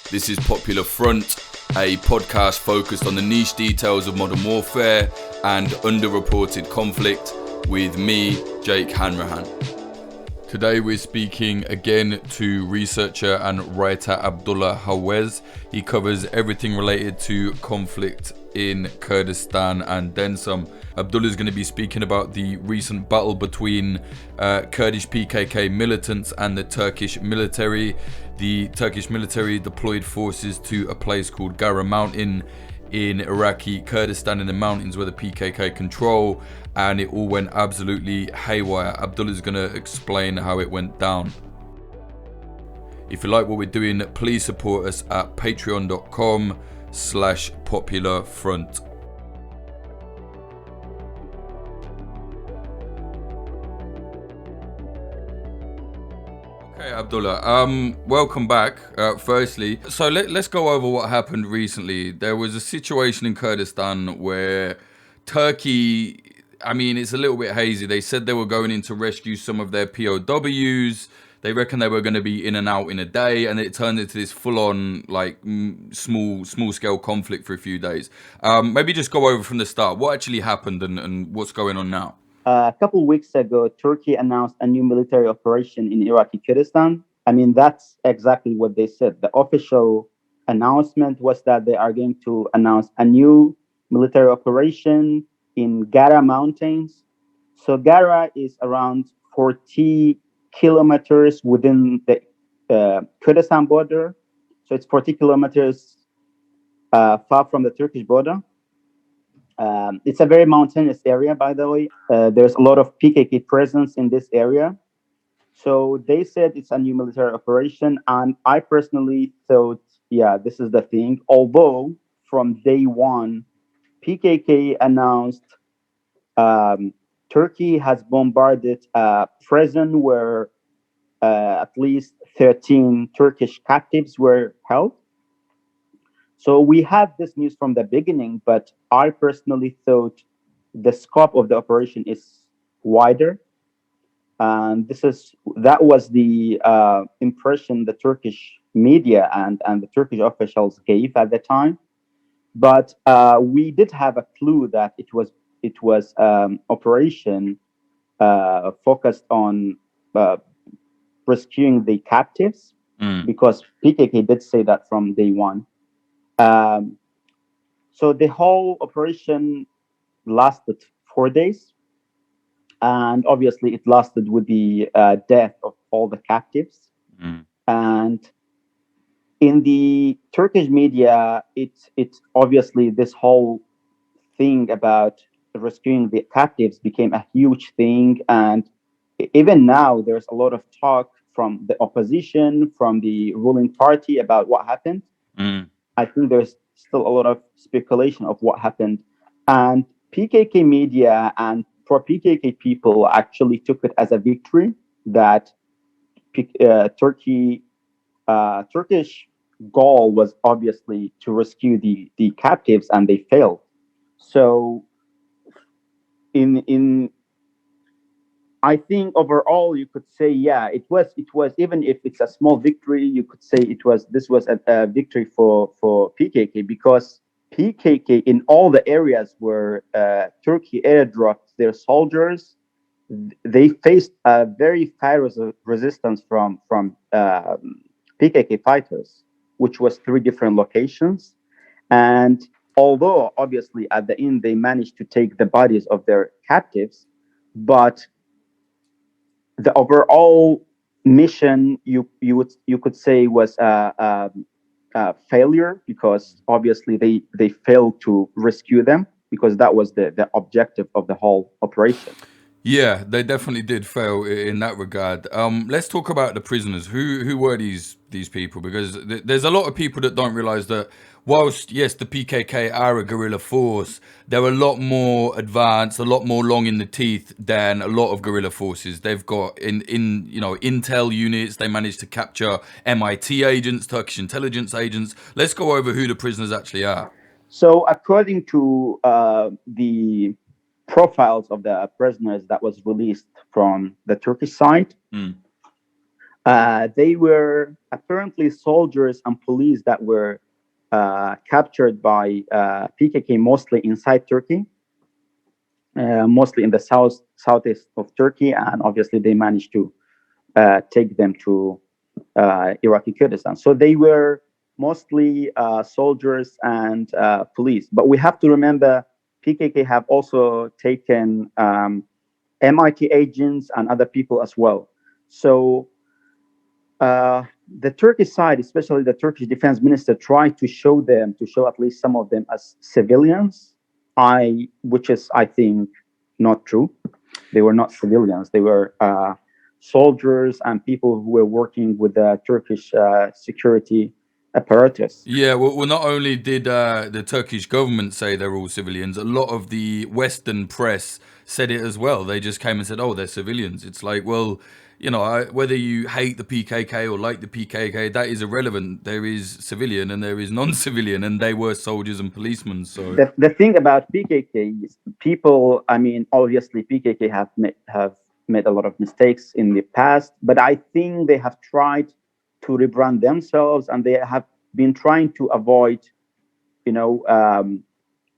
This is Popular Front, a podcast focused on the niche details of modern warfare and underreported conflict with me, Jake Hanrahan. Today we're speaking again to researcher and writer Abdullah Hawez. He covers everything related to conflict in Kurdistan and then some. Abdullah is going to be speaking about the recent battle between Kurdish PKK militants and the Turkish military. The Turkish military deployed forces to a place called Garê mountain in Iraqi Kurdistan, in the mountains where the PKK control, and it all went absolutely haywire. Abdullah is going to explain how it went down. If you like what we're doing, please support us at patreon.com/popularfront. Okay, Abdullah, welcome back, firstly. So let's go over what happened recently. There was a situation in Kurdistan where Turkey, I mean, it's a little bit hazy. They said they were going in to rescue some of their POWs. They reckon they were going to be in and out in a day, and it turned into this full-on, like, small-scale conflict for a few days. Maybe just go over from the start. What actually happened and what's going on now? A couple of weeks ago, Turkey announced a new military operation in Iraqi Kurdistan. I mean, that's exactly what they said. The official announcement was that they are going to announce a new military operation in Garê mountains. So Garê is around 40 kilometers within the Kurdistan border. So it's 40 kilometers far from the Turkish border. It's a very mountainous area, by the way. There's a lot of PKK presence in this area. So they said it's a new military operation. And I personally thought, yeah, this is the thing. Although from day one, PKK announced Turkey has bombarded a prison where at least 13 Turkish captives were held. So we had this news from the beginning, but I personally thought the scope of the operation is wider. And that was the impression the Turkish media and the Turkish officials gave at the time. But we did have a clue that it was operation focused on rescuing the captives, because PKK did say that from day one. So the whole operation lasted 4 days, and obviously it lasted with the death of all the captives. And in the Turkish media, it's obviously this whole thing about rescuing the captives became a huge thing, and even now there's a lot of talk from the opposition, from the ruling party about what happened. I think there's still a lot of speculation of what happened. And PKK media and for PKK people actually took it as a victory that Turkish goal was obviously to rescue the captives, and they failed. So I think overall you could say, yeah, it was even if it's a small victory, you could say this was a victory for PKK, because PKK in all the areas where Turkey airdropped their soldiers, they faced a very fierce resistance from PKK fighters, which was 3 different locations. And although obviously at the end they managed to take the bodies of their captives, but the overall mission you could say was a failure, because obviously they failed to rescue them, because that was the objective of the whole operation. Yeah, they definitely did fail in that regard. Let's talk about the prisoners. Who were these people? Because there's a lot of people that don't realize that whilst, yes, the PKK are a guerrilla force, they're a lot more advanced, a lot more long in the teeth than a lot of guerrilla forces. They've got intel units. They managed to capture MIT agents, Turkish intelligence agents. Let's go over who the prisoners actually are. So according to the profiles of the prisoners that was released from the Turkish side, They were apparently soldiers and police that were captured by PKK, mostly inside Turkey, mostly in the southeast of Turkey, and obviously they managed to take them to Iraqi Kurdistan. So they were mostly soldiers and police. But we have to remember PKK have also taken MIT agents and other people as well. So the Turkish side, especially the Turkish defense minister, tried to show at least some of them as civilians, which is, I think, not true. They were not civilians. They were soldiers and people who were working with the Turkish security apparatus. Yeah, well, not only did the Turkish government say they're all civilians, a lot of the Western press said it as well. They just came and said, oh, they're civilians. It's like, well, you know, whether you hate the PKK or like the PKK, that is irrelevant. There is civilian and there is non-civilian, and they were soldiers and policemen. So the thing about PKK is people, I mean, obviously PKK have made a lot of mistakes in the past, but I think they have tried to rebrand themselves, and they have been trying to avoid,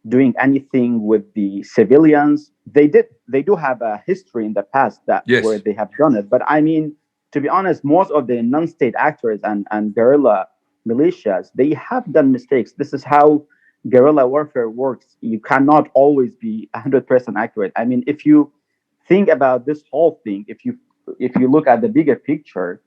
doing anything with the civilians. They do have a history in the past where they have done it. But I mean, to be honest, most of the non-state actors and guerrilla militias, they have done mistakes. This is how guerrilla warfare works. You cannot always be 100% accurate. I mean, if you think about this whole thing, if you look at the bigger picture,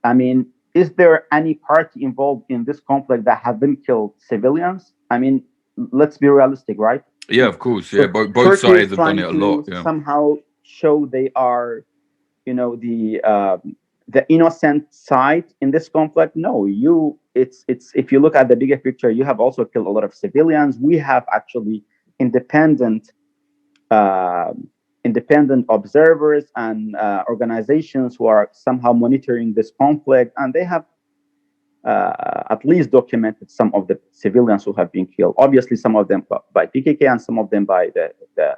I mean, is there any party involved in this conflict that have been killed civilians? I mean, let's be realistic, right? Yeah, of course. Yeah, so both sides have done it a lot. Yeah. Somehow show they are, the innocent side in this conflict. No, it's if you look at the bigger picture, you have also killed a lot of civilians. We have actually independent observers and organizations who are somehow monitoring this conflict, and they have at least documented some of the civilians who have been killed. Obviously, some of them by PKK and some of them by the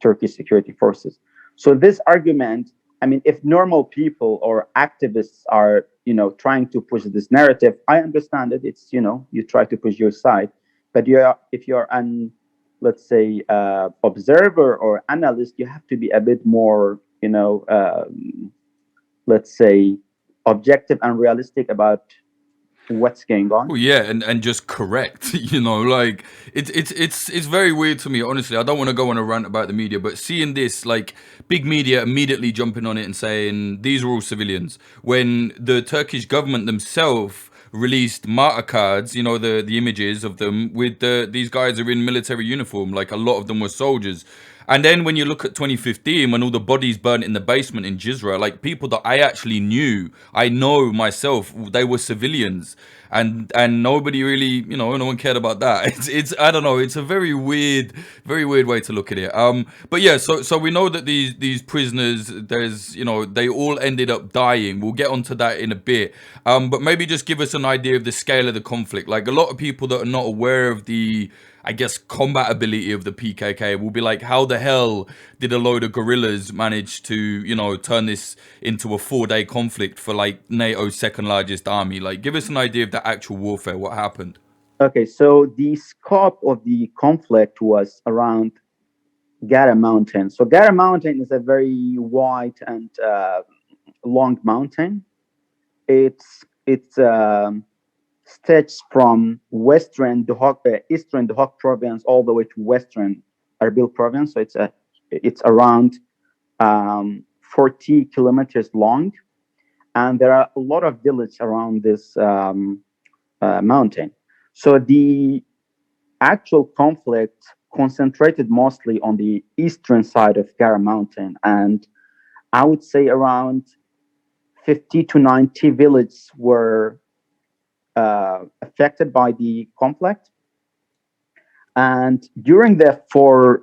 Turkish security forces. So this argument, I mean, if normal people or activists are, trying to push this narrative, I understand it. It's, you try to push your side, but if you're an, let's say, observer or analyst, you have to be a bit more, let's say, objective and realistic about what's going on. Well, yeah, and just correct, like it's very weird to me, honestly. I don't want to go on a rant about the media, but seeing this, like, big media immediately jumping on it and saying these are all civilians, when the Turkish government themselves released martyr cards, the images of them with these guys are in military uniform, like a lot of them were soldiers. And then when you look at 2015, when all the bodies burnt in the basement in Jizra, like people that I actually knew, I know myself, they were civilians, and nobody really, no one cared about that. It's I don't know, it's a very weird way to look at it. But yeah, so we know that these prisoners, there's, they all ended up dying. We'll get onto that in a bit. But maybe just give us an idea of the scale of the conflict. Like, a lot of people that are not aware of the, I guess, combat ability of the PKK will be like, how the hell did a load of guerrillas manage to, turn this into a 4-day conflict for like NATO's second largest army? Like, give us an idea of the actual warfare, what happened. Okay, so the scope of the conflict was around Garê Mountain. So Garê Mountain is a very wide and long mountain. It's stretched from eastern Duhok province all the way to western Erbil province. So it's around 40 kilometers long, and there are a lot of villages around this mountain. So the actual conflict concentrated mostly on the eastern side of Garê Mountain, and I would say around 50 to 90 villages were affected by the conflict. And during the 4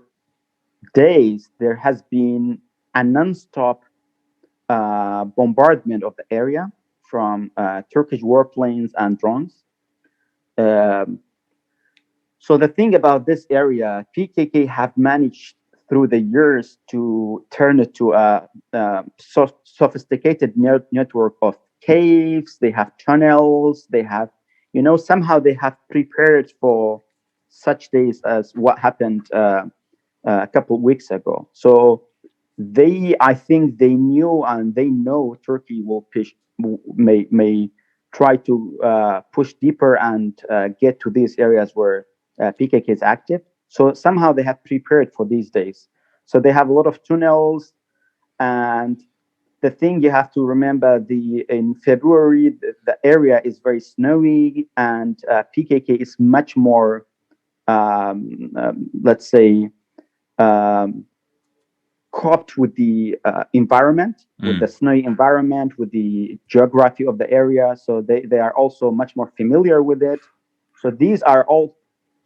days, there has been a non-stop bombardment of the area from Turkish warplanes and drones. So the thing about this area, PKK have managed through the years to turn it to a sophisticated network of caves. They have tunnels. They have, somehow they have prepared for such days as what happened a couple of weeks ago. So I think they knew and they know Turkey will may try to push deeper and get to these areas where PKK is active. So somehow they have prepared for these days. So they have a lot of tunnels, and the thing you have to remember, in February the area is very snowy, and PKK is much more, let's say, coped with the environment, with the snowy environment, with the geography of the area. So they are also much more familiar with it. So these are all,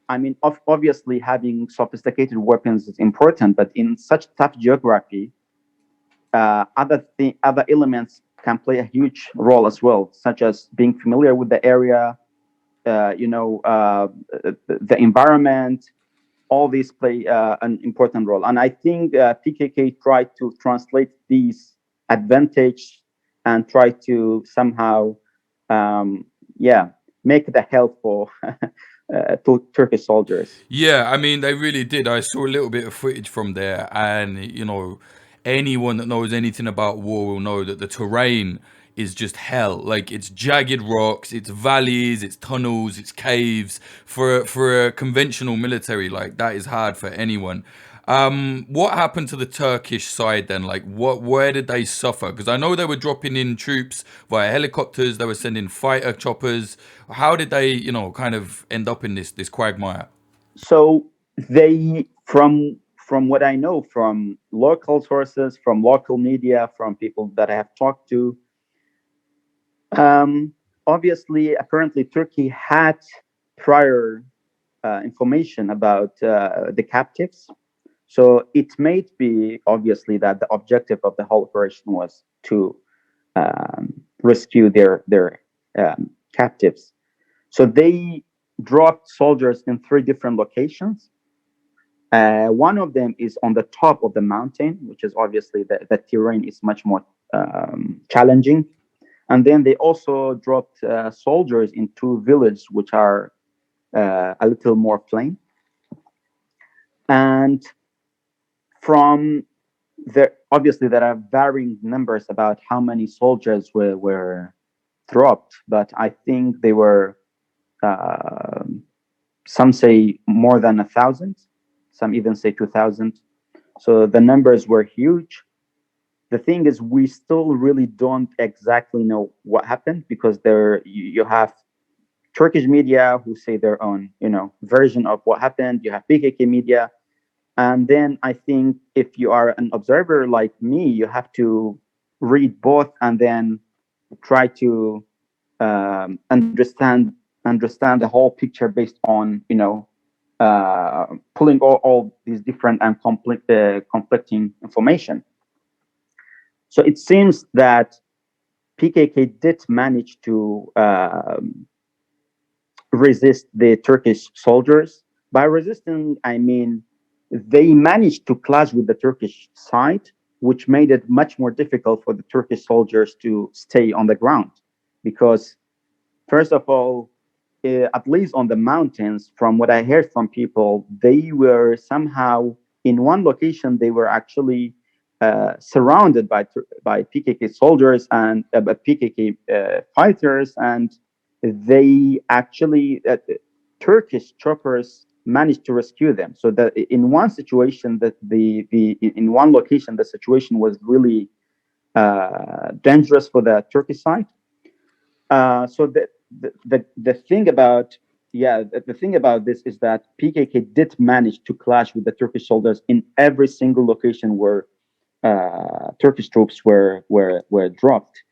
I mean, obviously having sophisticated weapons is important, but in such tough geography, other elements can play a huge role as well, such as being familiar with the area, the environment. All these play an important role. And I think PKK tried to translate these advantage and try to somehow, make the help for to Turkish soldiers. Yeah, I mean, they really did. I saw a little bit of footage from there, and anyone that knows anything about war will know that the terrain is just hell. Like, it's jagged rocks, it's valleys, it's tunnels, it's caves. For a conventional military, like, that is hard for anyone. What happened to the Turkish side then? Like, where did they suffer? Because I know they were dropping in troops via helicopters. They were sending fighter choppers. How did they, kind of end up in this quagmire? So they, from what I know, from local sources, from local media, from people that I have talked to, obviously, apparently, Turkey had prior information about the captives. So it may be obviously that the objective of the whole operation was to rescue their captives. So they dropped soldiers in 3 different locations. One of them is on the top of the mountain, which is obviously the terrain is much more challenging. And then they also dropped soldiers in 2 villages, which are a little more plain. And from there, obviously, there are varying numbers about how many soldiers were dropped, but I think they were, some say more than 1,000, some even say 2,000. So the numbers were huge. The thing is, we still really don't exactly know what happened, because you have Turkish media who say their own, version of what happened. You have PKK media. And then I think if you are an observer like me, you have to read both and then try to understand the whole picture based on, pulling all these different and conflicting information. So it seems that PKK did manage to resist the Turkish soldiers. By resisting, I mean they managed to clash with the Turkish side, which made it much more difficult for the Turkish soldiers to stay on the ground. Because, first of all, at least on the mountains, from what I heard from people, they were somehow in one location, they were actually surrounded by PKK soldiers and PKK fighters, and they actually Turkish choppers managed to rescue them. So that in one situation, that in one location, the situation was really dangerous for the Turkish side. So the thing about the thing about this is that PKK did manage to clash with the Turkish soldiers in every single location where Turkish troops were dropped.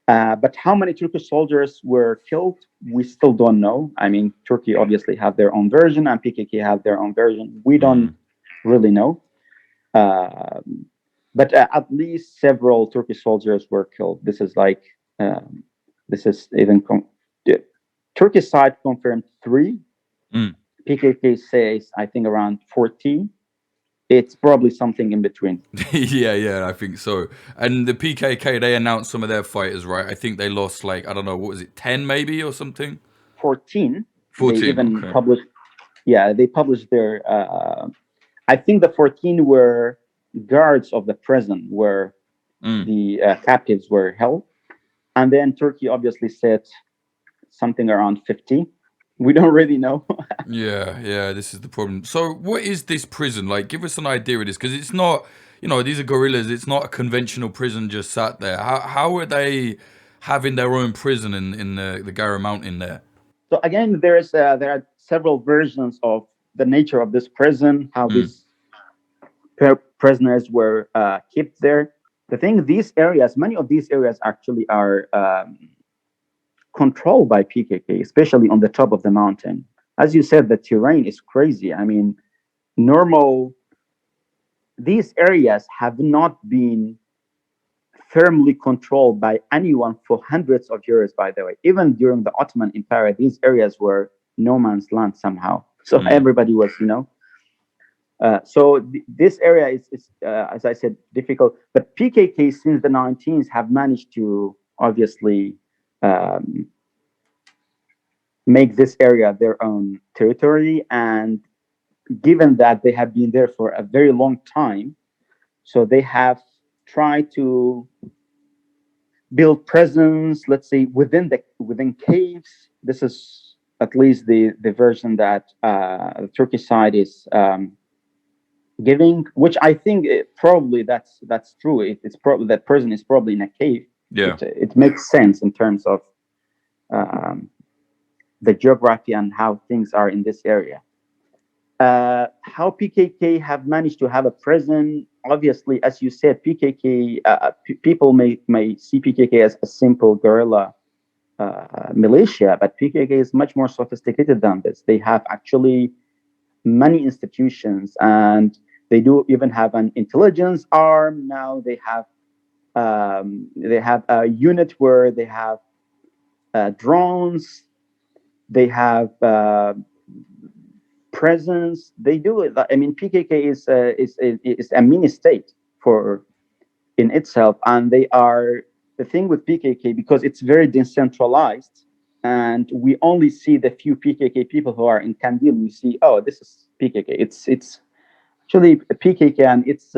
But how many Turkish soldiers were killed, we still don't know. I mean, Turkey obviously have their own version, and PKK have their own version. We don't really know. But at least several Turkish soldiers were killed. This is like, this is even the Turkish side confirmed 3. PKK says, I think, around 14. it's probably something in between. Yeah, I think so. And the PKK, they announced some of their fighters, right? I think they lost like, I don't know, what was it, 10 maybe or something? 14. They 14, even okay. published. Yeah, they published their. I think the 14 were guards of the prison where the captives were held, and then Turkey obviously said something around 50. We don't really know. Yeah, this is the problem. So what is this prison? Like, give us an idea of this, because it's not, these are guerrillas. It's not a conventional prison just sat there. How are they having their own prison in the Garê mountain there? So again, there are several versions of the nature of this prison, how these prisoners were kept there. The thing, many of these areas actually are controlled by PKK, especially on the top of the mountain. As you said, the terrain is crazy. I mean, these areas have not been firmly controlled by anyone for hundreds of years, by the way. Even during the Ottoman Empire, these areas were no man's land somehow. So everybody was, this area is as I said, difficult. But PKK since the 19th have managed to obviously make this area their own territory. And given that they have been there for a very long time, so they have tried to build presence, let's say, within caves. This is at least the version that the Turkish side is giving, which I think probably that's true. It's probably that person is probably in a cave. Yeah, it makes sense in terms of the geography and how things are in this area. How PKK have managed to have a presence? Obviously, as you said, PKK people may see PKK as a simple guerrilla militia, but PKK is much more sophisticated than this. They have actually many institutions, and they do even have an intelligence arm. Now they have a unit where they have drones. They have presence. They do it. I mean, PKK is a mini state in itself, and they are the thing with PKK, because it's very decentralized, and we only see the few PKK people who are in Kandil. We see, oh, this is PKK. It's actually PKK, and its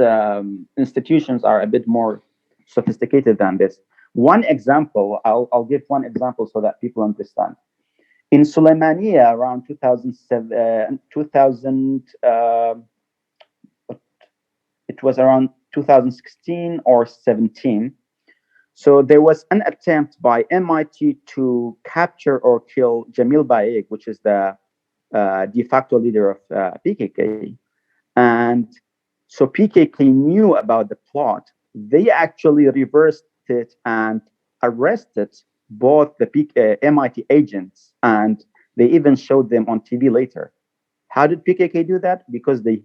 institutions are a bit more sophisticated than this. One example, I'll give one example so that people understand. In Suleymaniye, around 2007, it was around 2016 or 17. So there was an attempt by MIT to capture or kill Jamil Bayek, which is the de facto leader of PKK. And so PKK knew about the plot. They actually reversed it and arrested both the MIT agents, and they even showed them on TV later. How did PKK do that? Because they,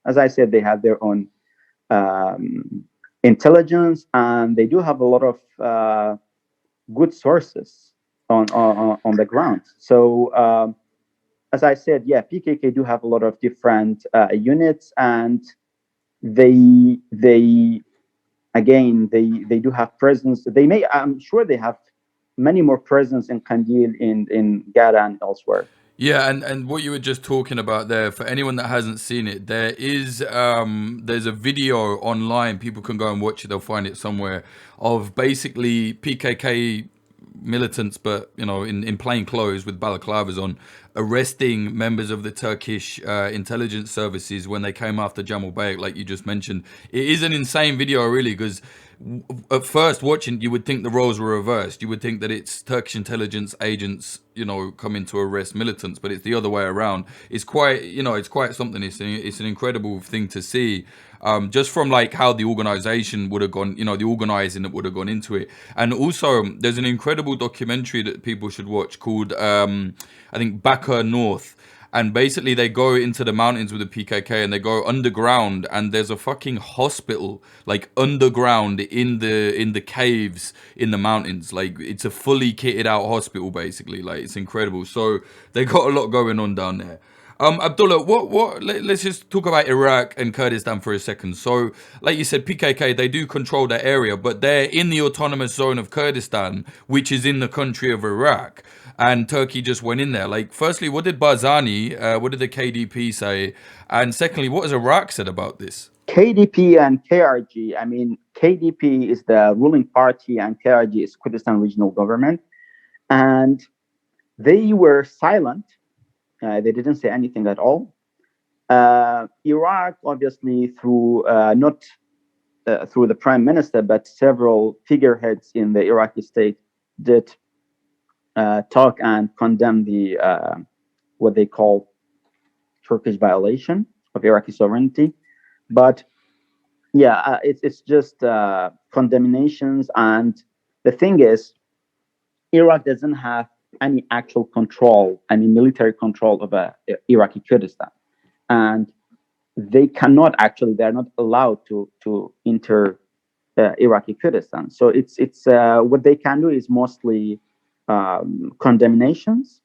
as I said, they have their own intelligence, and they do have a lot of good sources on the ground. So as I said, yeah, PKK do have a lot of different units, and they do have presence. I'm sure they have many more presence in Kandil, in Garê, and elsewhere. Yeah, and what you were just talking about there, for anyone that hasn't seen it, there's a video online. People can go and watch it. They'll find it somewhere, of basically PKK militants, but in plain clothes with balaclavas on, arresting members of the Turkish intelligence services when they came after Jamil Bayek, like you just mentioned. It is an insane video, really, because at first watching, you would think the roles were reversed. You would think that it's Turkish intelligence agents, coming to arrest militants, but it's the other way around. It's quite, it's quite something. It's an incredible thing to see. Just from like how the organization would have gone, the organizing that would have gone into it. And also there's an incredible documentary that people should watch called, I think, Baka North. And basically they go into the mountains with the PKK, and they go underground, and there's a fucking hospital like underground in the caves in the mountains. Like, it's a fully kitted out hospital, basically. Like, it's incredible. So they got a lot going on down there. Abdullah, let's just talk about Iraq and Kurdistan for a second. So, like you said, PKK, they do control that area, but they're in the autonomous zone of Kurdistan, which is in the country of Iraq. And Turkey just went in there. Like, firstly, what did Barzani, what did the KDP say? And secondly, what has Iraq said about this? KDP and KRG, I mean, KDP is the ruling party and KRG is Kurdistan Regional Government. And they were silent. They didn't say anything at all. Iraq, obviously, through not through the prime minister, but several figureheads in the Iraqi state did talk and condemn the what they call Turkish violation of Iraqi sovereignty. But yeah, it's just condemnations. And the thing is, Iraq doesn't have any actual control, any military control of Iraqi Kurdistan. And they cannot actually, they're not allowed to enter Iraqi Kurdistan. So it's what they can do is mostly condemnations.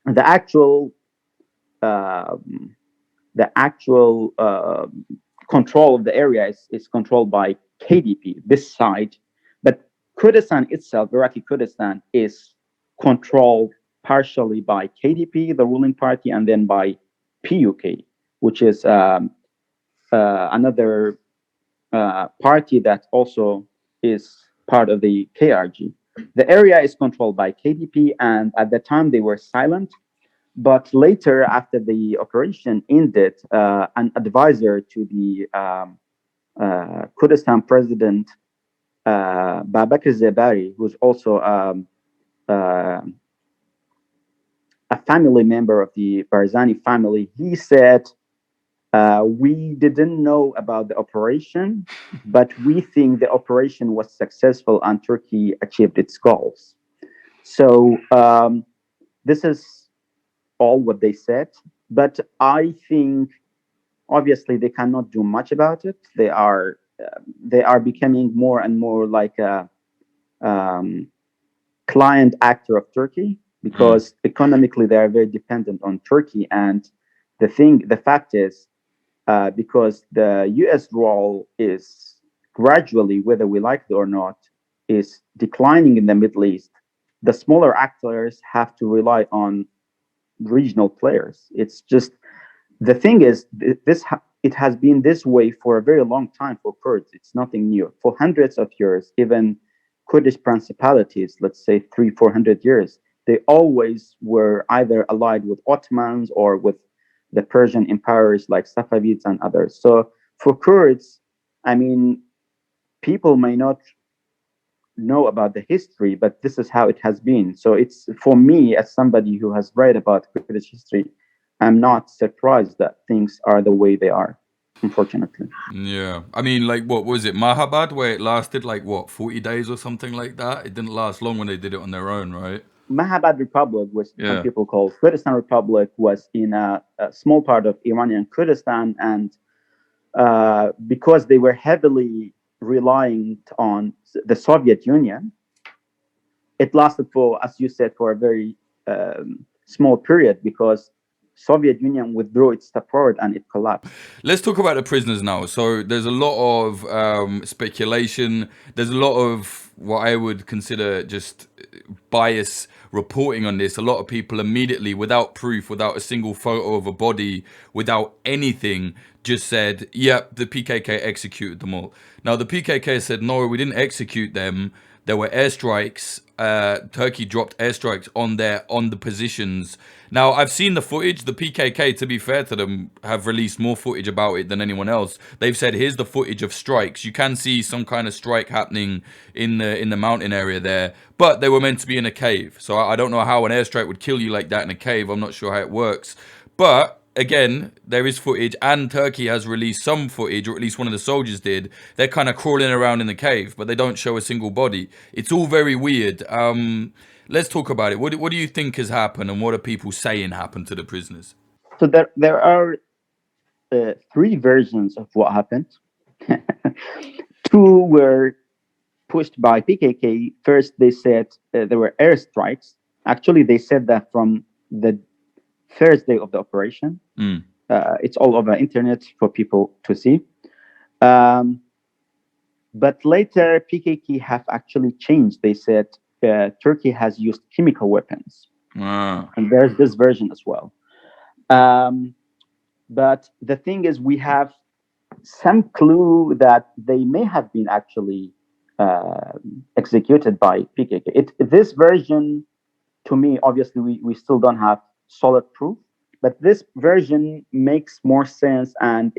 The actual control of the area is controlled by KDP, this side, but Kurdistan itself, Iraqi Kurdistan, is controlled partially by KDP, the ruling party, and then by PUK, which is another party that also is part of the KRG. The area is controlled by KDP, and at the time they were silent. But later, after the operation ended, an advisor to the Kurdistan president, Babakar Zebari, who's also a family member of the Barzani family, he said, we didn't know about the operation, but we think the operation was successful and Turkey achieved its goals. So this is all what they said, but I think obviously they cannot do much about it. They are becoming more and more like a client actor of Turkey, because economically they are very dependent on Turkey. And the fact is, because the U.S. role is gradually, whether we like it or not, is declining in the Middle East, the smaller actors have to rely on regional players. It's just, the thing is, it has been this way for a very long time for Kurds. It's nothing new. For hundreds of years, even Kurdish principalities, let's say 300-400 years, they always were either allied with Ottomans or with the Persian empires like Safavids and others. So for Kurds, I mean, people may not know about the history, but this is how it has been. So it's, for me, as somebody who has read about Kurdish history, I'm not surprised that things are the way they are, unfortunately. Yeah. I mean, like, what was it, Mahabad, where it lasted, like, what, 40 days or something like that? It didn't last long when they did it on their own, right? Mahabad Republic, which some people call Kurdistan Republic, was in a small part of Iranian Kurdistan. And because they were heavily relying on the Soviet Union, it lasted for, as you said, for a very small period, because Soviet Union withdrew its support and it collapsed. Let's talk about the prisoners now. So there's a lot of speculation. There's a lot of what I would consider just bias reporting on this. A lot of people immediately, without proof, without a single photo of a body, without anything, just said, yep, the PKK executed them all. Now, the PKK said, no, we didn't execute them. There were airstrikes. Turkey dropped airstrikes on the positions. Now, I've seen the footage. The PKK, to be fair to them, have released more footage about it than anyone else. They've said, here's the footage of strikes. You can see some kind of strike happening in the mountain area there, but they were meant to be in a cave. So I don't know how an airstrike would kill you like that in a cave. I'm not sure how it works. But again, there is footage, and Turkey has released some footage, or at least one of the soldiers did. They're kind of crawling around in the cave, but they don't show a single body. It's all very weird. Let's talk about it. What do you think has happened, and what are people saying happened to the prisoners? So there are three versions of what happened. Two were pushed by PKK. First, they said there were airstrikes. Actually, they said that from first day of the operation. It's all over internet for people to see. But later, PKK have actually changed. They said Turkey has used chemical weapons. And there's this version as well. But the thing is, we have some clue that they may have been actually executed by PKK. This version, to me, obviously, we still don't have solid proof, but this version makes more sense, and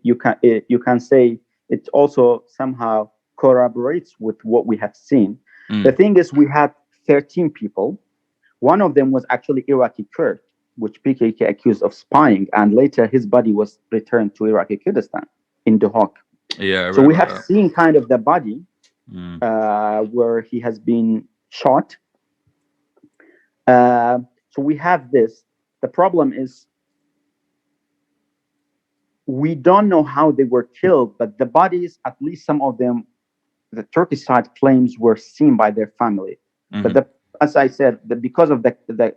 you can say it also somehow corroborates with what we have seen. The thing is, we had 13 people. One of them was actually Iraqi Kurd, which PKK accused of spying, and later his body was returned to Iraqi Kurdistan in Duhok. Yeah. So we have seen kind of the body where he has been shot. So we have this. The problem is we don't know how they were killed, but the bodies, at least some of them, the Turkish side claims were seen by their family. But as I said, because of the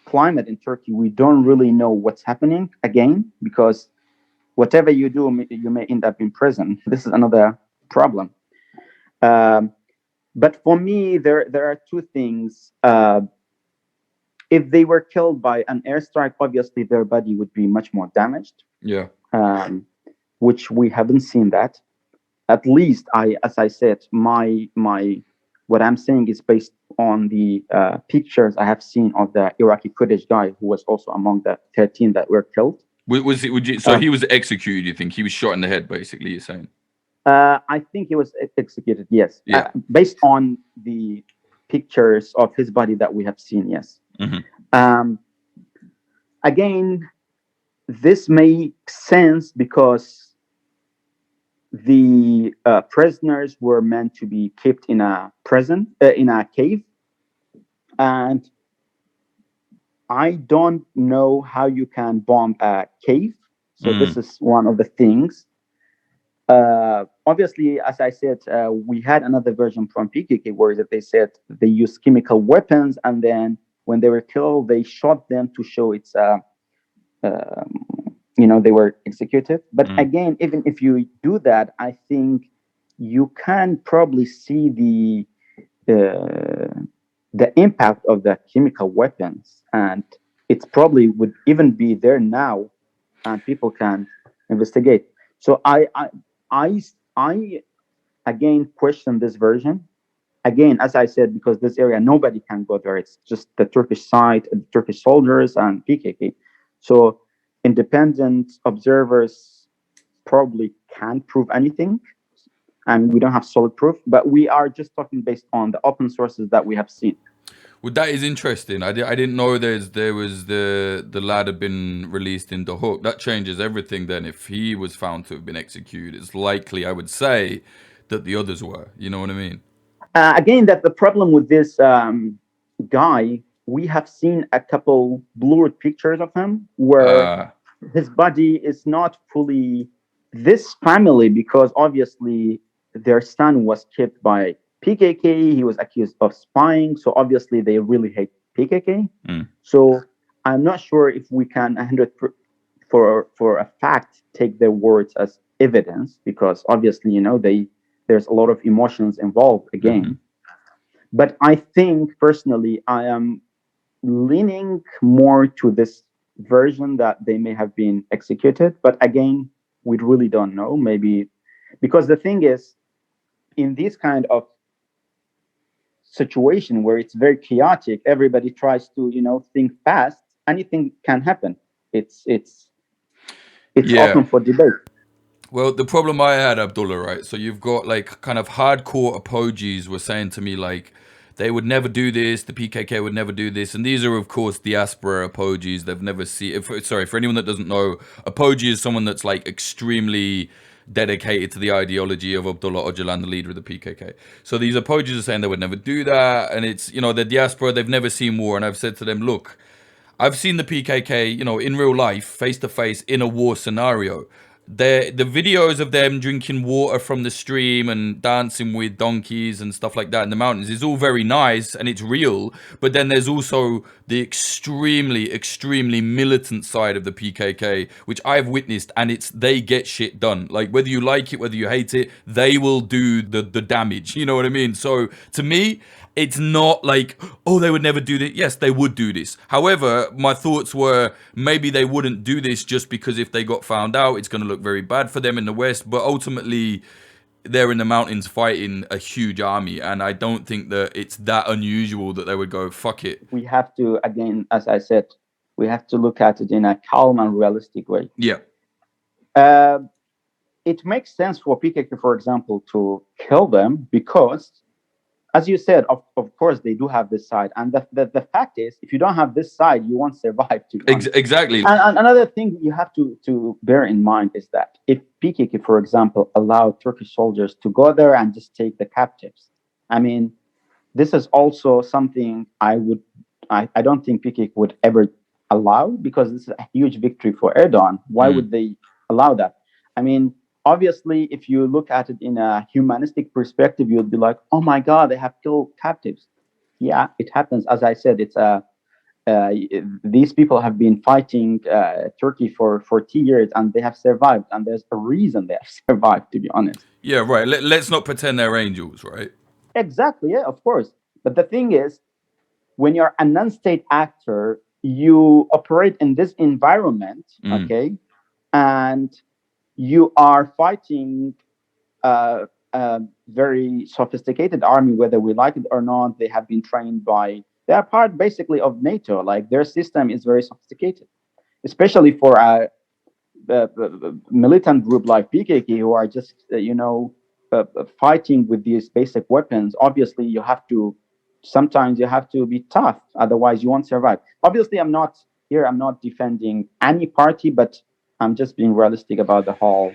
climate in Turkey, we don't really know what's happening again, because whatever you do, you may end up in prison. This is another problem. But for me, there are two things. If they were killed by an airstrike, obviously their body would be much more damaged. Yeah. Which we haven't seen that. At least as I said, my what I'm saying is based on the pictures I have seen of the Iraqi Kurdish guy who was also among the 13 that were killed. So he was executed, you think? He was shot in the head, basically, you're saying? I think he was executed, yes. Yeah. Based on the pictures of his body that we have seen, yes. Again, this makes sense because the prisoners were meant to be kept in a prison, in a cave. And I don't know how you can bomb a cave. So this is one of the things. Obviously, as I said, we had another version from PKK where they said they used chemical weapons, and then when they were killed, they shot them to show it's, they were executed. But again, even if you do that, I think you can probably see the impact of the chemical weapons, and it probably would even be there now, and people can investigate. So I again question this version. Again, as I said, because this area nobody can go there. It's just the Turkish side, the Turkish soldiers, and PKK. So independent observers probably can't prove anything, and we don't have solid proof. But we are just talking based on the open sources that we have seen. Well, that is interesting. I didn't know there was the lad had been released in Duhok. That changes everything then. If he was found to have been executed, it's likely, I would say, that the others were. You know what I mean? Again, that the problem with this guy, we have seen a couple blurred pictures of him where his body is not fully this family, because obviously their son was kept by PKK. He was accused of spying. So obviously they really hate PKK. So I'm not sure if we can 100 for a fact take their words as evidence, because obviously, there's a lot of emotions involved again. But I think personally, I am leaning more to this version that they may have been executed. But again, we really don't know. Maybe because the thing is, in this kind of situation where it's very chaotic, everybody tries to, think fast. Anything can happen. It's open for debate. Well, the problem I had, Abdullah, right? So you've got like kind of hardcore apologies were saying to me like they would never do this, the PKK would never do this, and these are of course diaspora apologies. They've never seen. For anyone that doesn't know, apology is someone that's like extremely dedicated to the ideology of Abdullah Öcalan, the leader of the PKK. So these apologies are saying they would never do that, and it's the diaspora, they've never seen war, and I've said to them, look, I've seen the PKK, in real life, face to face in a war scenario. the videos of them drinking water from the stream and dancing with donkeys and stuff like that in the mountains is all very nice and it's real. But then there's also the extremely militant side of the PKK, which I've witnessed, and they get shit done. Like, whether you like it, whether you hate it, they will do the damage. You know what I mean? So to me, it's not like, oh, they would never do this. Yes, they would do this. However, my thoughts were maybe they wouldn't do this just because if they got found out, it's going to look very bad for them in the West. But ultimately, they're in the mountains fighting a huge army. And I don't think that it's that unusual that they would go, fuck it. We have to, again, as I said, we have to look at it in a calm and realistic way. Yeah. It makes sense for PKK, for example, to kill them because, as you said, of course, they do have this side. And the fact is, if you don't have this side, you won't survive. Exactly. And another thing you have to bear in mind is that if PKK, for example, allowed Turkish soldiers to go there and just take the captives, I mean, this is also something I don't think PKK would ever allow, because this is a huge victory for Erdogan. Why would they allow that? I mean, obviously, if you look at it in a humanistic perspective, you'll be like, oh my God, they have killed captives. Yeah, it happens. As I said, it's these people have been fighting Turkey for 40 years and they have survived. And there's a reason they have survived, to be honest. Yeah, right. Let's not pretend they're angels, right? Exactly. Yeah, of course. But the thing is, when you're a non-state actor, you operate in this environment, okay? And you are fighting a very sophisticated army, whether we like it or not. They have been trained they are part basically of NATO. Like, their system is very sophisticated, especially for a militant group like PKK, who are just, fighting with these basic weapons. Obviously, sometimes you have to be tough, otherwise you won't survive. Obviously, I'm not defending any party, but I'm just being realistic about the whole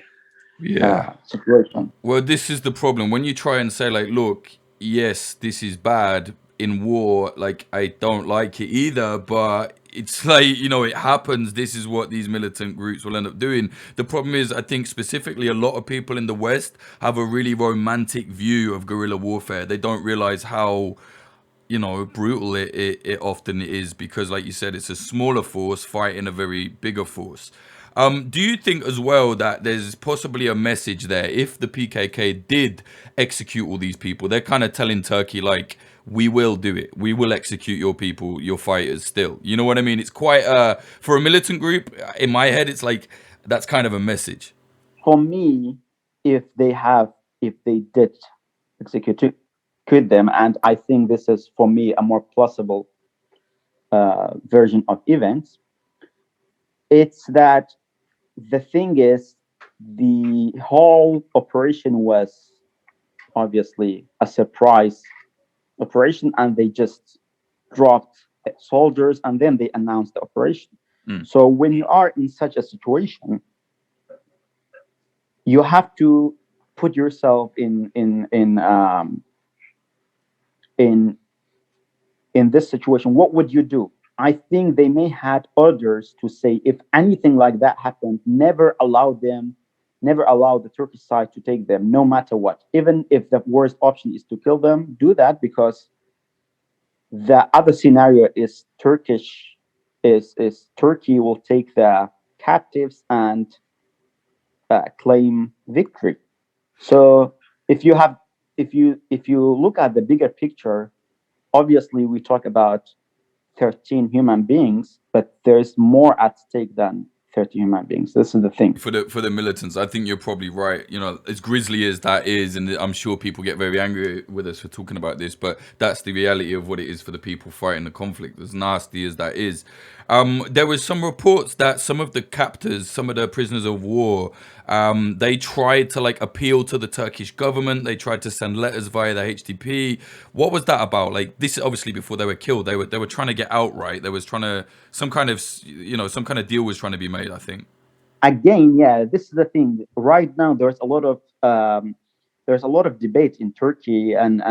situation. Well, this is the problem. When you try and say, like, look, yes, this is bad in war, like, I don't like it either, but it's like, it happens. This is what these militant groups will end up doing. The problem is, I think specifically a lot of people in the West have a really romantic view of guerrilla warfare. They don't realize how brutal it often is, because, like you said, it's a smaller force fighting a very bigger force. Do you think as well that there's possibly a message there? If the PKK did execute all these people, they're kind of telling Turkey, like, we will do it. We will execute your people, your fighters still. You know what I mean? It's quite, for a militant group, in my head, it's like, that's kind of a message. For me, if they did execute them, and I think this is, for me, a more plausible version of events, it's that the thing is, the whole operation was obviously a surprise operation, and they just dropped soldiers and then they announced the operation. So when you are in such a situation, you have to put yourself in this situation. What would you do? I think they may had orders to say, if anything like that happened, never allow the Turkish side to take them, no matter what. Even if the worst option is to kill them, do that, because the other scenario is Turkey will take the captives and claim victory. So if you look at the bigger picture, obviously we talk about 13 human beings, but there's more at stake than 30 human beings. This is the thing. For the militants, I think you're probably right. As grisly as that is, and I'm sure people get very angry with us for talking about this, but that's the reality of what it is for the people fighting the conflict, as nasty as that is. There was some reports that some of the captors, some of the prisoners of war, they tried to appeal to the Turkish government. They tried to send letters via the HDP. What was that about? This is obviously before they were killed. They were trying to get out, right? There was some kind of deal was trying to be made, I think. Again, yeah, this is the thing. Right now, there's a lot of debate in Turkey, and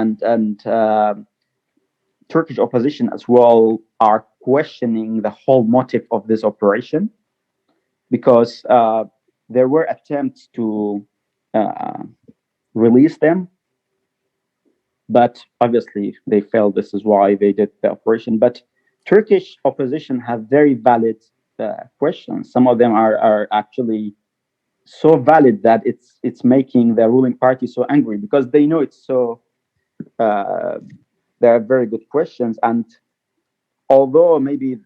Turkish opposition as well are questioning the whole motive of this operation, because there were attempts to uh, release them, but obviously they failed. This is why they did the operation. But Turkish opposition have very valid questions. Some of them are actually so valid that it's making the ruling party so angry, because they know it's so. Uh, they are very good questions, and although maybe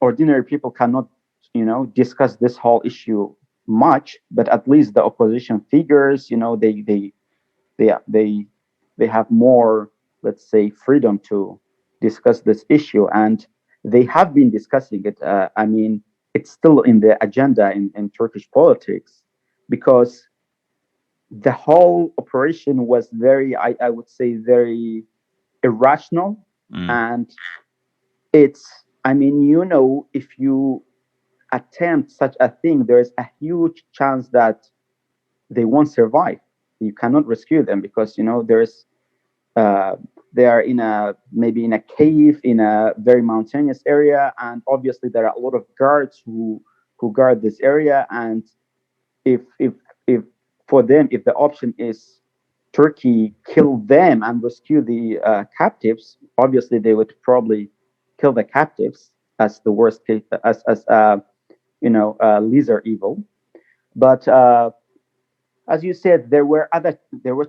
ordinary people cannot, discuss this whole issue much, but at least the opposition figures, they they have more, let's say, freedom to discuss this issue, and they have been discussing it. I mean, it's still in the agenda in Turkish politics, because the whole operation was very, I would say, very irrational. And it's, I mean, if you attempt such a thing, there's a huge chance that they won't survive. You cannot rescue them, because there's uh, they are in a, maybe in a cave in a very mountainous area, and obviously there are a lot of guards who guard this area. And if for them, if the option is Turkey kill them and rescue the captives, obviously they would probably kill the captives as the worst case, as lesser evil. But as you said, there were there were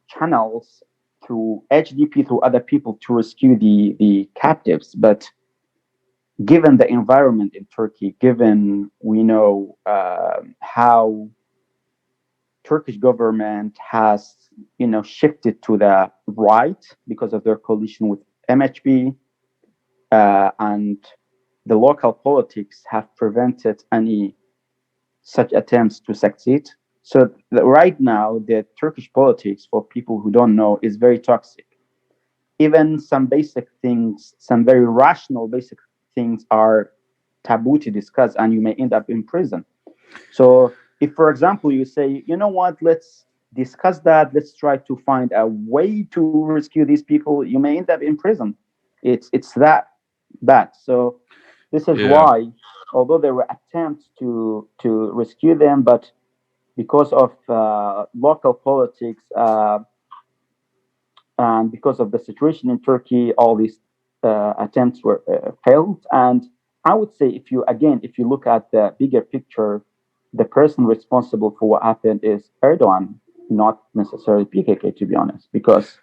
channels through HDP, through other people, to rescue the captives. But given the environment in Turkey, given we know how Turkish government has shifted to the right because of their coalition with MHP, and the local politics have prevented any such attempts to succeed. So right now, the Turkish politics, for people who don't know, is very toxic. Even some basic things, some very rational basic things, are taboo to discuss, and you may end up in prison. So if, for example, you say, you know what, let's discuss that, let's try to find a way to rescue these people, you may end up in prison. It's that bad. So this is Yeah. why, although there were attempts to rescue them, but because of local politics, and because of the situation in Turkey, all these attempts were failed. And I would say, if you look at the bigger picture, the person responsible for what happened is Erdogan, not necessarily PKK, to be honest, because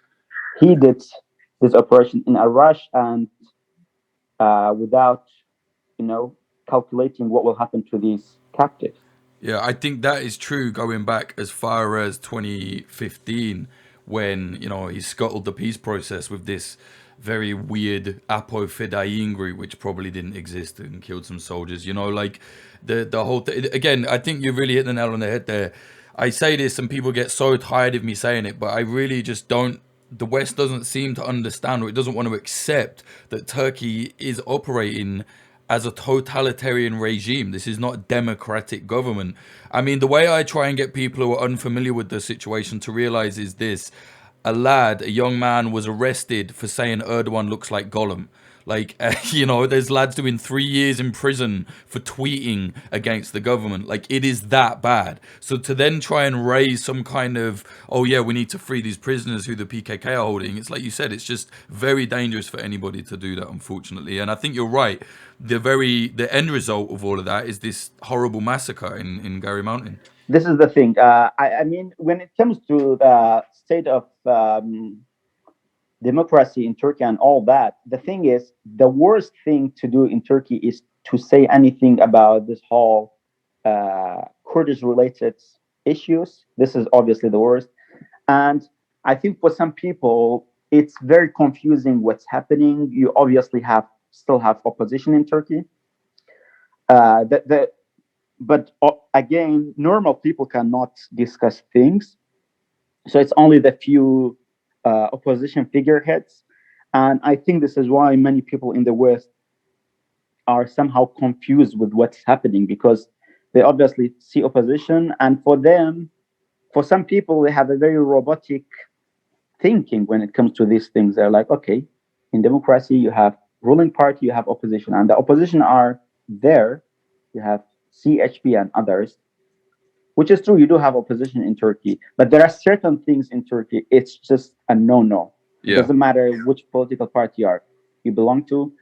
he did this operation in a rush, and without, calculating what will happen to these captives. Yeah, I think that is true going back as far as 2015 when, he scuttled the peace process with this very weird Apo Fedayeen group, which probably didn't exist, and killed some soldiers. Like the whole thing. Again, I think you really hit the nail on the head there. I say this and people get so tired of me saying it, but I really just don't. The West doesn't seem to understand, or it doesn't want to accept, that Turkey is operating as a totalitarian regime. This is not a democratic government. I mean, the way I try and get people who are unfamiliar with the situation to realize is this: a young man was arrested for saying Erdogan looks like Gollum. Like, there's lads doing 3 years in prison for tweeting against the government. Like, it is that bad. So to then try and raise some kind of, oh yeah, we need to free these prisoners who the PKK are holding, it's like you said, it's just very dangerous for anybody to do that, unfortunately. And I think you're right. The end result of all of that is this horrible massacre in Garê Mountain. This is the thing. I mean, when it comes to the state of democracy in Turkey and all that, the thing is, the worst thing to do in Turkey is to say anything about this whole Kurdish related issues. This is obviously the worst. And I think for some people, it's very confusing what's happening. You obviously still have opposition in Turkey. But again, normal people cannot discuss things. So it's only the few opposition figureheads. And I think this is why many people in the West are somehow confused with what's happening, because they obviously see opposition. And for them, for some people, they have a very robotic thinking when it comes to these things. They're like, okay, in democracy, you have ruling party, you have opposition, and the opposition are there. You have CHP and others, which is true, you do have opposition in Turkey, but there are certain things in Turkey, it's just a no-no. It doesn't matter which political party you belong to.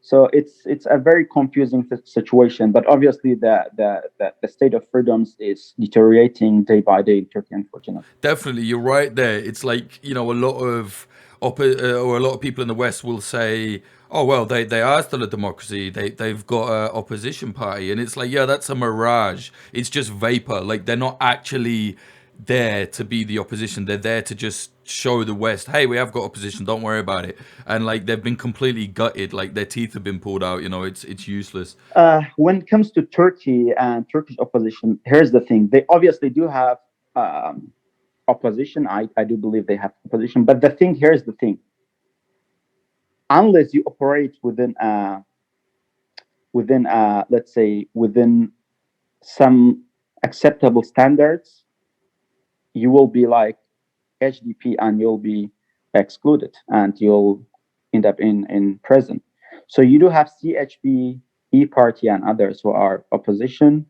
So it's a very confusing situation. But obviously, the state of freedoms is deteriorating day by day in Turkey, unfortunately. Definitely, you're right there. It's like, a lot of or a lot of people in the West will say, "Oh well, they are still a democracy. They've got an opposition party," and it's like, yeah, that's a mirage. It's just vapor. Like they're not actually there to be the opposition. They're there to just show the West, hey, we have got opposition. Don't worry about it. And like they've been completely gutted. Like their teeth have been pulled out. It's useless. When it comes to Turkey and Turkish opposition, here's the thing: they obviously do have opposition. I do believe they have opposition. But here's the thing: unless you operate within let's say within some acceptable standards, you will be like HDP and you'll be excluded and you'll end up in prison. So you do have CHP, E-Party, and others who are opposition.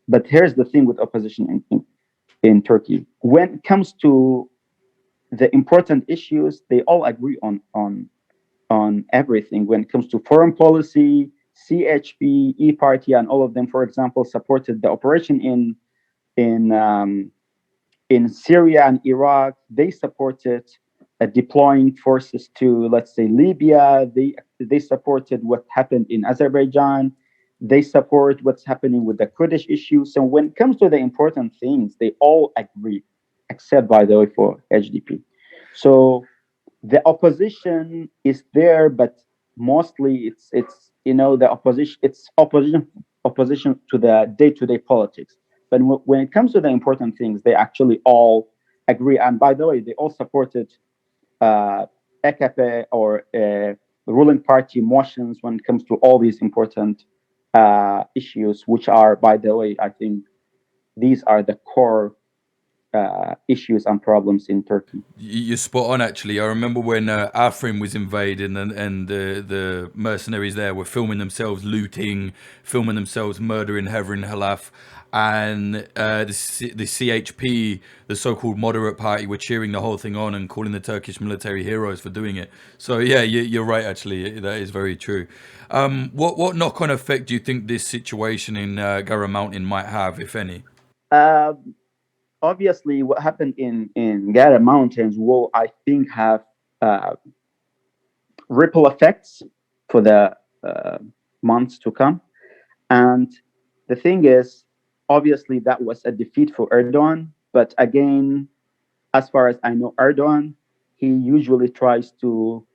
But here's the thing with opposition in Turkey: when it comes to the important issues, they all agree on everything. When it comes to foreign policy, CHP, E-Party, and all of them, for example, supported the operation in Syria and Iraq. They supported deploying forces to, let's say, Libya. They supported what happened in Azerbaijan. They support what's happening with the Kurdish issue. So when it comes to the important things, they all agree, except, by the way, for HDP. So the opposition is there, but mostly it's the opposition. It's opposition to the day-to-day politics. But when it comes to the important things, they actually all agree. And by the way, they all supported AKP or ruling party motions when it comes to all these important issues, which are, by the way, I think these are the core issues and problems in Turkey. You're spot on, actually. I remember when Afrin was invaded and the mercenaries there were filming themselves looting, filming themselves murdering Hevrin Halaf, and the CHP, the so-called moderate party, were cheering the whole thing on and calling the Turkish military heroes for doing it. So yeah, you're right, actually. That is very true. What knock-on effect do you think this situation in Garê Mountain might have, if any? Obviously, what happened in Garê Mountains will, I think, have ripple effects for the months to come. And the thing is, obviously, that was a defeat for Erdogan. But again, as far as I know, Erdogan, he usually tries to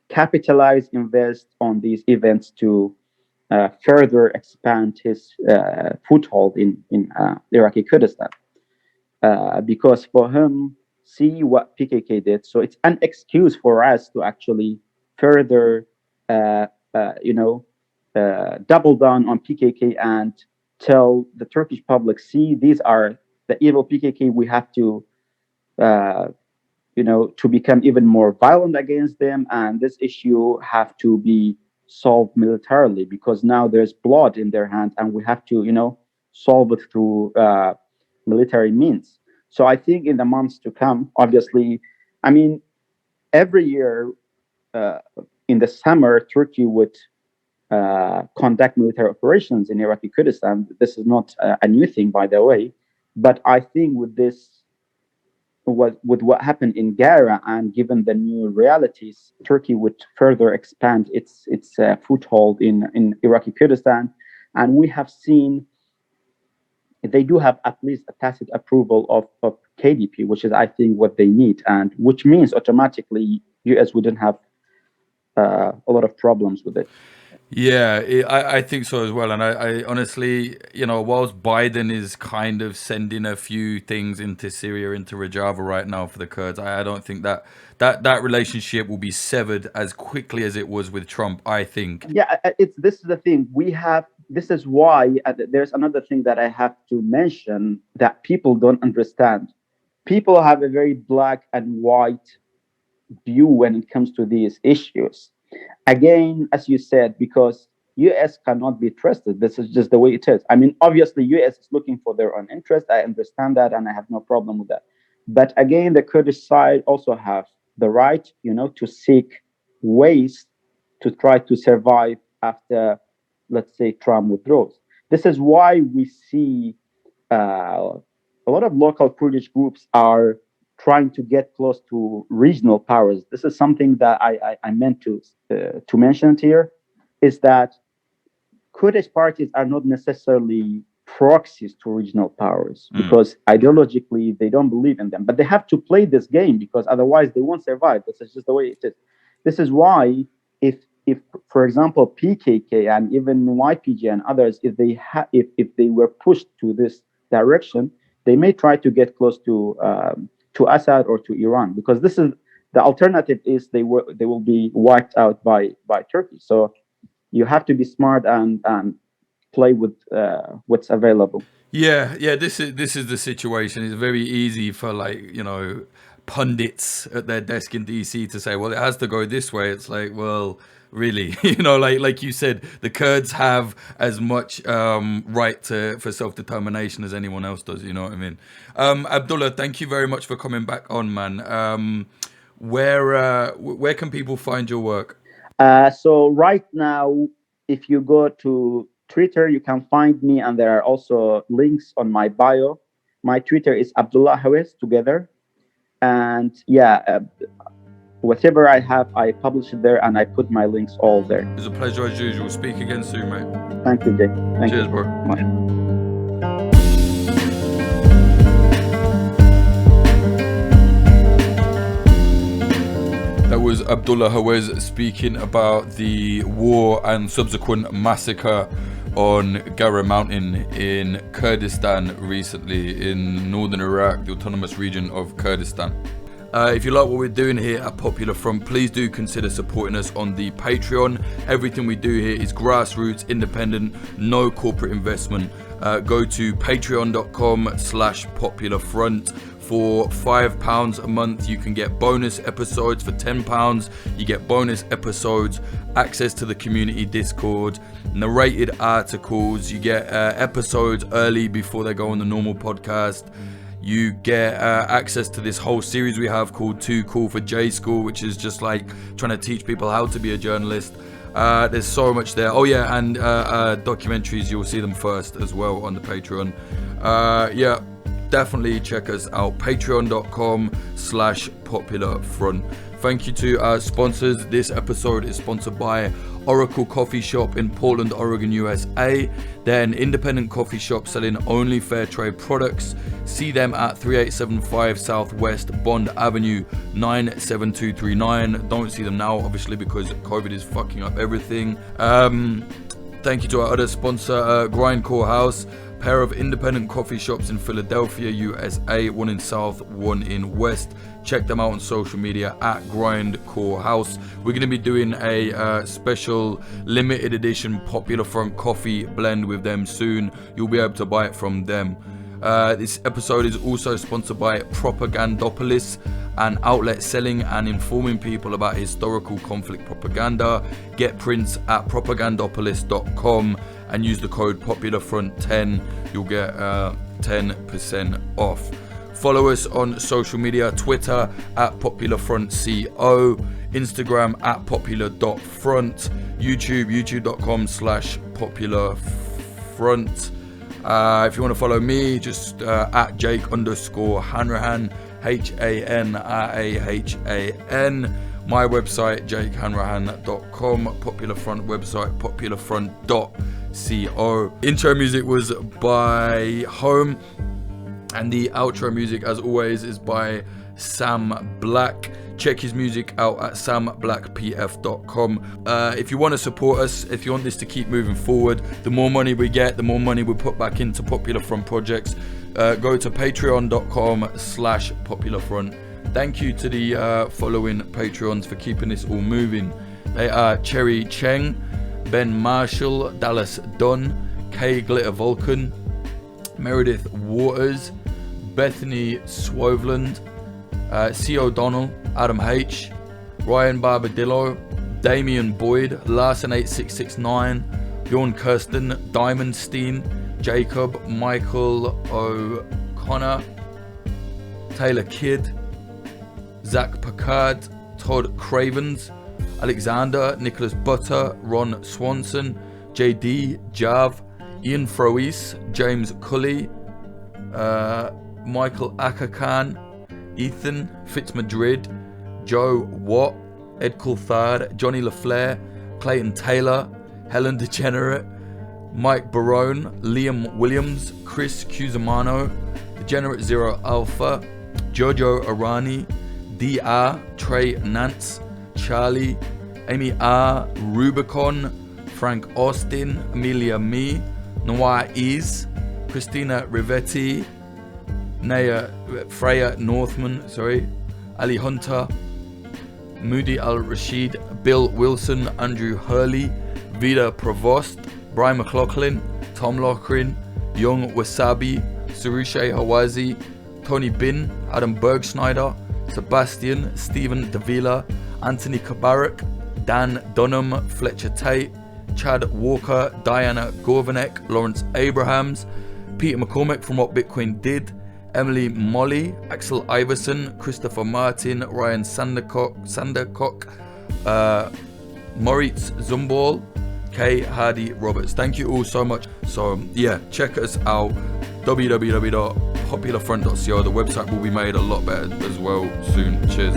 capitalize, invest on these events to further expand his foothold in Iraqi Kurdistan. Because for him, see what PKK did. So it's an excuse for us to actually further, double down on PKK and tell the Turkish public, see, these are the evil PKK. We have to, to become even more violent against them. And this issue have to be solved militarily because now there's blood in their hands and we have to, solve it through military means. So I think in the months to come, obviously, I mean, every year in the summer, Turkey would conduct military operations in Iraqi Kurdistan. This is not a new thing, by the way. But I think with what happened in Garê and given the new realities, Turkey would further expand its foothold in Iraqi Kurdistan. And we have seen they do have at least a tacit approval of KDP, which is, I think, what they need, and which means automatically US wouldn't have a lot of problems with it. Yeah, I think so as well. And I honestly, whilst Biden is kind of sending a few things into Syria, into Rojava right now for the Kurds, I don't think that relationship will be severed as quickly as it was with Trump, I think. Yeah, this is the thing. This is why there's another thing that I have to mention that people don't understand. People have a very black and white view when it comes to these issues. Again, as you said, because US cannot be trusted. This is just the way it is. I mean, obviously, US is looking for their own interest. I understand that, and I have no problem with that. But again, the Kurdish side also have the right, to seek ways to try to survive after, let's say, Trump withdraws. This is why we see a lot of local Kurdish groups are trying to get close to regional powers. This is something that I meant to mention here, is that Kurdish parties are not necessarily proxies to regional powers because ideologically they don't believe in them, but they have to play this game because otherwise they won't survive. This is just the way it is. This is why if for example PKK and even YPG and others, if they were pushed to this direction, they may try to get close to Assad or to Iran, because this is the alternative is they will be wiped out by Turkey. So you have to be smart and play with what's available. Yeah. This is the situation. It's very easy for pundits at their desk in DC to say, well, it has to go this way. It's like, well, really, like you said, the Kurds have as much right for self-determination as anyone else does. You know what I mean? Abdullah, thank you very much for coming back on, man. Where can people find your work? So right now, if you go to Twitter, you can find me, and there are also links on my bio. My Twitter is Abdullah Hawez together. And whatever I have, I publish it there, and I put my links all there. It's a pleasure as usual. Speak again soon, mate. Thank you, Jake. Cheers, bro. Bye. That was Abdullah Hawez speaking about the war and subsequent massacre on Garê mountain in Kurdistan recently, in northern Iraq, the autonomous region of Kurdistan. If you like what we're doing here at Popular Front, please do consider supporting us on the Patreon. Everything we do here is grassroots, independent, no corporate investment. Go to patreon.com/popularfront. For £5 a month, you can get bonus episodes. For £10, you get bonus episodes, access to the community Discord, narrated articles. You get episodes early before they go on the normal podcast. You get access to this whole series we have called Too Cool for J School, which is just like trying to teach people how to be a journalist. There's so much there. Oh yeah, and documentaries, you'll see them first as well on the Patreon. Definitely check us out, patreon.com/popularfront. Thank you to our sponsors. This episode is sponsored by Oracle Coffee Shop in Portland, Oregon, USA. They're an independent coffee shop selling only fair trade products. See them at 3875 Southwest Bond Avenue, 97239. Don't see them now, obviously, because COVID is fucking up everything. Thank you to our other sponsor, Grindcore House. Pair of independent coffee shops in Philadelphia, USA, one in South, one in West. Check them out on social media at Grindcore House. We're going to be doing a special limited edition Popular Front coffee blend with them soon. You'll be able to buy it from them. This episode is also sponsored by Propagandopolis, an outlet selling and informing people about historical conflict propaganda. Get prints at propagandopolis.com and use the code POPULARFRONT10. You'll get 10% off. Follow us on social media, Twitter at PopularFrontCO, Instagram at popular.front, youtube.com/popularfront. If you want to follow me, just at Jake_Hanrahan, HANRAHAN. My website, jakehanrahan.com. Popular Front website, popularfront.co. Intro music was by Home, and the outro music, as always, is by Sam Black. Check his music out at samblackpf.com. If you want to support us, if you want this to keep moving forward, the more money we get, the more money we put back into Popular Front projects. Go to patreon.com/popularfront. Thank you to the following Patreons for keeping this all moving. They are Cherry Cheng, Ben Marshall, Dallas Dunn, K Glitter Vulcan, Meredith Waters, Bethany Swoveland, C. O'Donnell, Adam H, Ryan Barbadillo, Damian Boyd, Larson8669, Bjorn Kirsten, Diamondstein, Jacob, Michael O'Connor, Taylor Kidd, Zach Packard, Todd Cravens, Alexander, Nicholas Butter, Ron Swanson, JD, Jav, Ian Froese, James Cully, Michael Akakan, Ethan Fitzmadrid, Joe Watt, Ed Coulthard, Johnny LaFleur, Clayton Taylor, Helen DeGenerate, Mike Barone, Liam Williams, Chris Cusimano, Degenerate Zero Alpha, Jojo Arani, DR, Trey Nance, Charlie, Amy R, Rubicon, Frank Austin, Amelia Me, Noah Ease, Christina Rivetti, Freya Northman, Ali Hunter, Moody Al Rashid, Bill Wilson, Andrew Hurley, Vida Provost, Brian McLaughlin, Tom Lochrin, Young Wasabi, Sarushe Hawazi, Tony Bin, Adam Bergschneider, Sebastian, Stephen Davila, Anthony Kabarak, Dan Dunham, Fletcher Tate, Chad Walker, Diana Gorvanek, Lawrence Abrahams, Peter McCormick from What Bitcoin Did, Emily Molly, Axel Iverson, Christopher Martin, Ryan Sandercock, Moritz Zumball, Kay Hardy Roberts. Thank you all so much. So yeah, check us out, www.popularfront.co. The website will be made a lot better as well soon. Cheers.